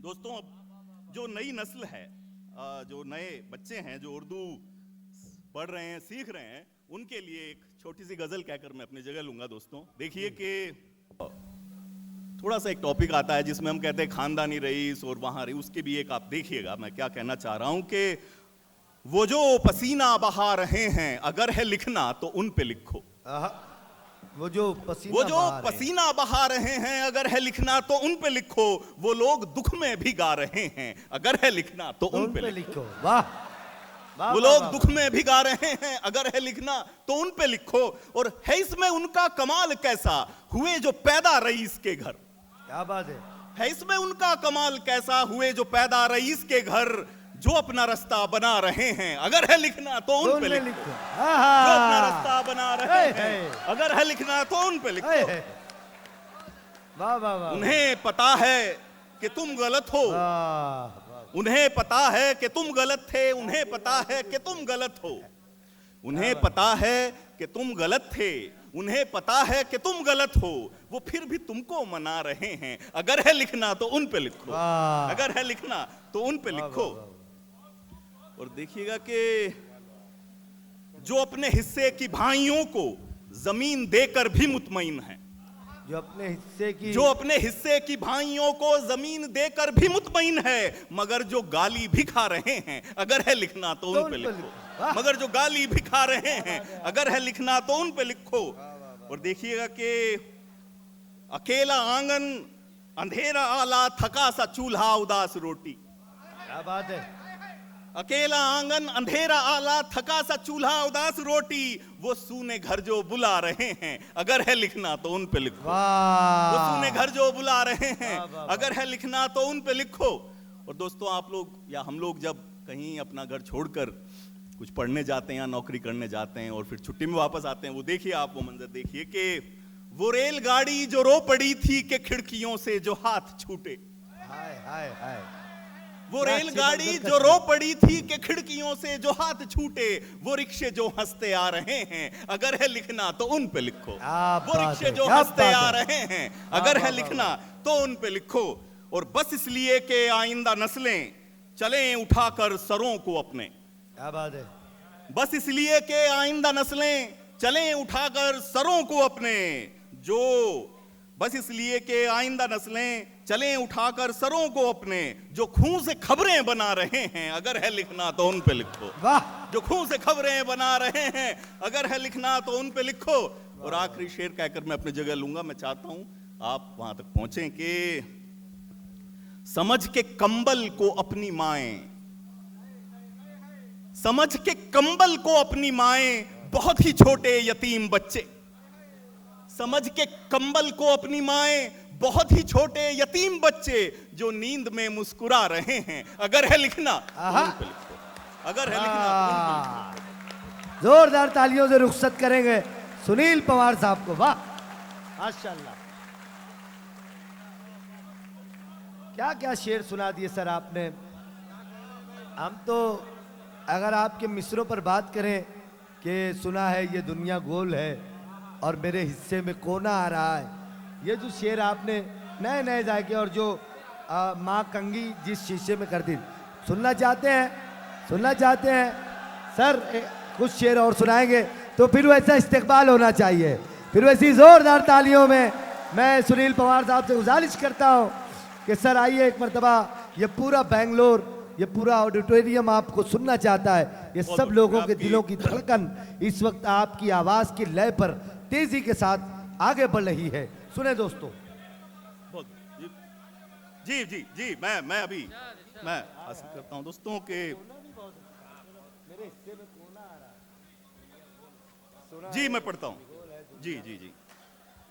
दोस्तों, अब जो नई नस्ल है, जो नए बच्चे हैं जो उर्दू पढ़ रहे हैं, सीख रहे हैं, उनके लिए एक छोटी सी गजल कहकर मैं अपनी जगह लूंगा। दोस्तों देखिए कि थोड़ा सा एक टॉपिक आता है जिसमें हम कहते हैं खानदानी रईस और वहां रईस, उसके भी एक आप देखिएगा मैं क्या कहना चाह रहा हूं कि वो जो पसीना बहा रहे हैं अगर है लिखना तो उन पे लिखो। वो जो पसीना बहा रहे हैं अगर है लिखना तो उन पे लिखो। वो लोग दुख में भी गा रहे हैं अगर है लिखना तो उन पे लिखो। वाह, वो लोग दुख में भी गा रहे हैं अगर है लिखना तो उन पे लिखो। और है इसमें उनका कमाल कैसा, हुए जो पैदा रईस के घर। क्या बात है इसमें उनका कमाल कैसा, हुए जो पैदा रईस के घर। जो अपना रास्ता बना रहे हैं अगर है लिखना तो उन पे लिखो। जो अपना रास्ता बना रहे हैं अगर है लिखना तो उन पे लिखो। वाह वाह वाह। उन्हें पता है कि तुम गलत हो, उन्हें पता है कि तुम गलत थे, उन्हें पता है कि तुम गलत हो। उन्हें पता है कि तुम गलत थे, उन्हें पता है कि तुम गलत हो। वो फिर भी तुमको मना रहे हैं अगर है लिखना तो उन पे लिखो। अगर है लिखना तो उन पे लिखो। और देखिएगा कि जो अपने हिस्से की भाइयों को जमीन देकर भी मुतमईन है, जो अपने हिस्से की भाइयों को जमीन देकर भी मुतमईन है, मगर जो गाली भी खा रहे हैं अगर है लिखना तो उन पे लिखो। मगर जो गाली भी खा रहे हैं अगर है लिखना तो उन पे लिखो। और देखिएगा कि अकेला आंगन अंधेरा आला थका सा चूल्हा उदास रोटी। क्या बात है। अकेला आंगन अंधेरा आला थका सा चूल्हा उदास रोटी। वो सूने घर जो बुला रहे हैं अगर है लिखना तो उन पे लिखो। वो सूने घर जो बुला रहे हैं अगर है लिखना तो उन पे लिखो। और दोस्तों, आप लोग या हम लोग जब कहीं अपना घर छोड़कर कुछ पढ़ने जाते हैं या नौकरी करने जाते हैं और फिर छुट्टी में वापस आते हैं, वो देखिए, आप वो मंजर देखिए कि वो रेलगाड़ी जो रो पड़ी थी कि खिड़कियों से जो हाथ छूटे। हाय हाय हाय। वो रेलगाड़ी जो रो पड़ी थी कि खिड़कियों से जो हाथ छूटे। वो रिक्शे जो हंसते आ रहे हैं अगर है लिखना तो उन पे लिखो। वो रिक्शे जो हंसते आ रहे हैं अगर है लिखना तो उन पे लिखो। और बस इसलिए कि आइंदा नस्लें चलें उठाकर सरों को अपने। क्या बात है। बस इसलिए कि आइंदा नस्लें चलें उठाकर सरों को अपने। जो बस इसलिए कि आइंदा नस्लें चलें उठाकर सरों को अपने। जो खून से खबरें बना रहे हैं अगर है लिखना तो उन पे लिखो। जो खून से खबरें बना रहे हैं अगर है लिखना तो उन पे लिखो। और आखिरी शेर कहकर मैं अपनी जगह लूंगा। मैं चाहता हूं आप वहां तक पहुंचे कि समझ के कंबल को अपनी माएं, समझ के कंबल को अपनी माएं, बहुत ही छोटे यतीम बच्चे। समझ के कंबल को अपनी माएं, बहुत ही छोटे यतीम बच्चे जो नींद में मुस्कुरा रहे हैं अगर है लिखना तो उन पे लिखो। अगर है लिखना तो उन पे लिखो। जोरदार तालियों से रुखसत करेंगे सुनील पवार साहब को। वाह माशाल्लाह। क्या क्या शेर सुना दिए सर आपने। हम तो अगर आपके मिसरों पर बात करें कि सुना है ये दुनिया गोल है और मेरे हिस्से में कोना आ रहा है, ये जो शेर आपने नए नए जाके और जो माँ कंगी जिस शीशे में करती, सुनना चाहते हैं सर कुछ शेर और सुनाएंगे तो फिर वैसा इस्तेकबाल होना चाहिए। फिर वैसी जोरदार तालियों में मैं सुनील पवार साहब से गुजारिश करता हूँ कि सर आइए एक मरतबा। ये पूरा बेंगलोर, ये पूरा ऑडिटोरियम आपको सुनना चाहता है। ये सब लोगों के दिलों की धड़कन इस वक्त आपकी आवाज़ की लय पर तेजी के साथ आगे बढ़ रही है। सुने दोस्तों। जी जी जी, मैं अभी मैं हासिल करता हूं दोस्तों के। जी मैं पढ़ता हूं। जी जी जी।